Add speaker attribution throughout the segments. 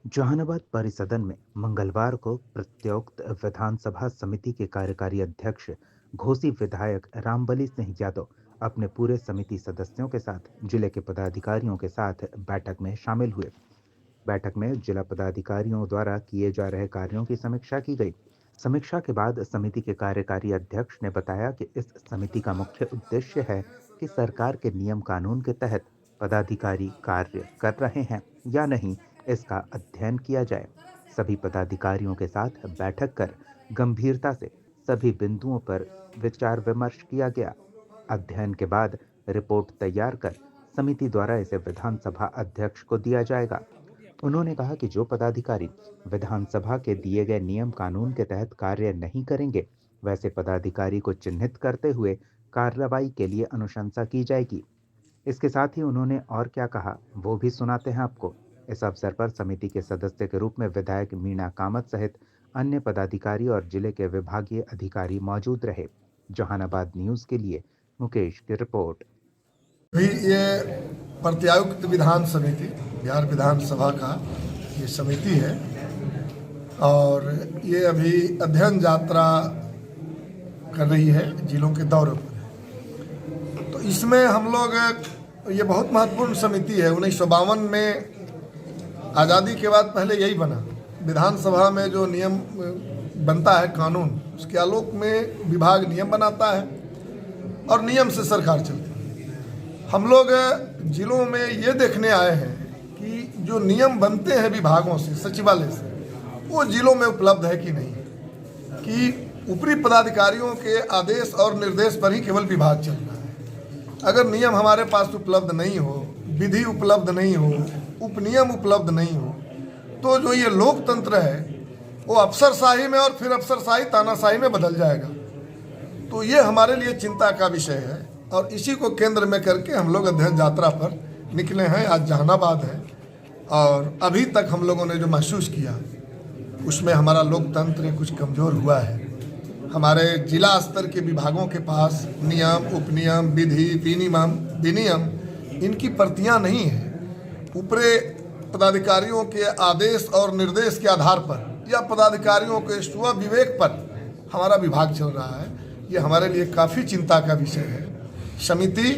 Speaker 1: जहानाबाद परिसदन में मंगलवार को प्रत्युक्त विधानसभा समिति के कार्यकारी अध्यक्ष घोसी विधायक रामबली सिंह यादव अपने पूरे समिति सदस्यों के साथ जिले के पदाधिकारियों के साथ बैठक में शामिल हुए। बैठक में जिला पदाधिकारियों द्वारा किए जा रहे कार्यों की समीक्षा की गई। समीक्षा के बाद समिति के कार्यकारी अध्यक्ष ने बताया कि इस समिति का मुख्य उद्देश्य है कि सरकार के नियम कानून के तहत पदाधिकारी कार्य कर रहे हैं या नहीं, इसका अध्ययन किया जाए। सभी पदाधिकारियों के साथ बैठक कर गंभीरता से सभी बिंदुओं पर विचार विमर्श किया गया। अध्ययन के बाद रिपोर्ट तैयार कर समिति द्वारा इसे विधानसभा अध्यक्ष को दिया जाएगा। उन्होंने कहा कि जो पदाधिकारी विधानसभा के दिए गए नियम कानून के तहत कार्य नहीं करेंगे, वैसे पदाधिकारी को चिन्हित करते हुए कार्रवाई के लिए अनुशंसा की जाएगी। इसके साथ ही उन्होंने और क्या कहा वो भी सुनाते हैं आपको। इस अवसर पर समिति के सदस्य के रूप में विधायक मीना कामत सहित अन्य पदाधिकारी और जिले के विभागीय अधिकारी मौजूद रहे। जहानाबाद न्यूज के लिए मुकेश की रिपोर्ट।
Speaker 2: भी ये प्रत्यायुक्त विधान समिति बिहार विधानसभा का ये समिति है और ये अभी अध्ययन यात्रा कर रही है, जिलों के दौरे पर। तो इसमें हम लोग, ये बहुत महत्वपूर्ण समिति है। 1952 में आज़ादी के बाद पहले यही बना। विधानसभा में जो नियम बनता है, कानून, उसके आलोक में विभाग नियम बनाता है और नियम से सरकार चलती है। हम लोग जिलों में ये देखने आए हैं कि जो नियम बनते हैं विभागों से, सचिवालय से, वो जिलों में उपलब्ध है कि नहीं, कि ऊपरी पदाधिकारियों के आदेश और निर्देश पर ही केवल विभाग चल रहा है। अगर नियम हमारे पास उपलब्ध नहीं हो, विधि उपलब्ध नहीं हो, उपनियम उपलब्ध नहीं हो, तो जो ये लोकतंत्र है वो अफसरशाही में और फिर अफसरशाही तानाशाही में बदल जाएगा। तो ये हमारे लिए चिंता का विषय है और इसी को केंद्र में करके हम लोग अध्ययन यात्रा पर निकले हैं। आज जहानाबाद है और अभी तक हम लोगों ने जो महसूस किया उसमें हमारा लोकतंत्र कुछ कमज़ोर हुआ है। हमारे जिला स्तर के विभागों के पास नियम, उपनियम, विधि, विनियम इनकी प्रतियां नहीं हैं। ऊपरे पदाधिकारियों के आदेश और निर्देश के आधार पर या पदाधिकारियों के स्व विवेक पर हमारा विभाग चल रहा है। ये हमारे लिए काफ़ी चिंता का विषय है। समिति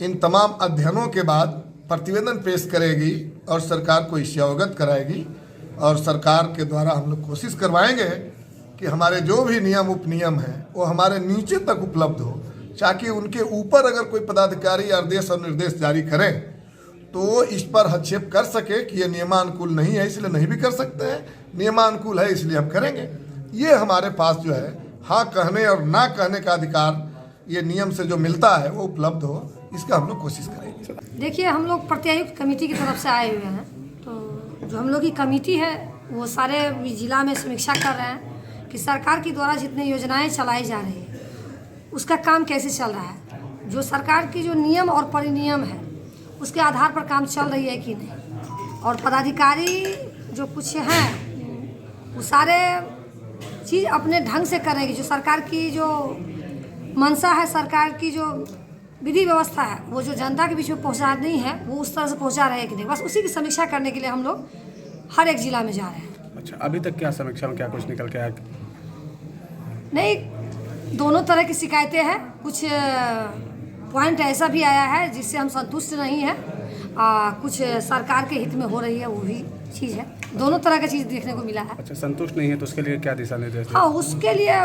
Speaker 2: इन तमाम अध्ययनों के बाद प्रतिवेदन पेश करेगी और सरकार को इससे अवगत कराएगी और सरकार के द्वारा हम लोग कोशिश करवाएंगे कि हमारे जो भी नियम उपनियम हैं वो हमारे नीचे तक उपलब्ध हो, ताकि उनके ऊपर अगर कोई पदाधिकारी आदेश और निर्देश जारी करें तो वो इस पर हस्तक्षेप कर सके कि ये नियमानुकूल नहीं है इसलिए नहीं भी कर सकते हैं, नियमानुकूल है इसलिए हम करेंगे। ये हमारे पास जो है हाँ कहने और ना कहने का अधिकार ये नियम से जो मिलता है वो उपलब्ध हो, इसका हम लोग कोशिश करेंगे।
Speaker 3: देखिए, हम लोग प्रत्यायुक्त कमेटी की तरफ से आए हुए हैं, तो जो हम लोग की कमेटी है वो सारे जिला में समीक्षा कर रहे हैं कि सरकार के द्वारा जितने योजनाएं चलाई जा रही है उसका काम कैसे चल रहा है, जो सरकार की जो नियम और परिनियम है उसके आधार पर काम चल रही है कि नहीं, और पदाधिकारी जो कुछ हैं वो सारे चीज़ अपने ढंग से करेंगे। जो सरकार की जो मंशा है, सरकार की जो विधि व्यवस्था है, वो जो जनता के बीच में पहुंचानी है वो उस तरह से पहुंचा रहे हैं कि नहीं, बस उसी की समीक्षा करने के लिए हम लोग हर एक जिला में जा रहे हैं।
Speaker 4: अच्छा, अभी तक क्या समीक्षा में क्या कुछ निकल के आया?
Speaker 3: नहीं, दोनों तरह की शिकायतें हैं। कुछ पॉइंट ऐसा भी आया है जिससे हम संतुष्ट नहीं हैं, कुछ सरकार के हित में हो रही है वो भी चीज़ है। दोनों तरह का चीज़ देखने को मिला है।
Speaker 4: अच्छा, संतुष्ट नहीं है तो उसके लिए क्या दिशा निर्देश?
Speaker 3: हाँ, उसके लिए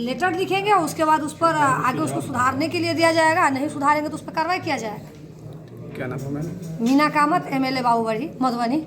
Speaker 3: लेटर लिखेंगे और उसके बाद उस पर आगे उसको सुधारने के लिए दिया जाएगा। नहीं सुधारेंगे तो उस पर कार्रवाई किया जाएगा।
Speaker 4: क्या नाम है मैम?
Speaker 3: मीना कामत, MLA बाबूगढ़ी, मधुबनी।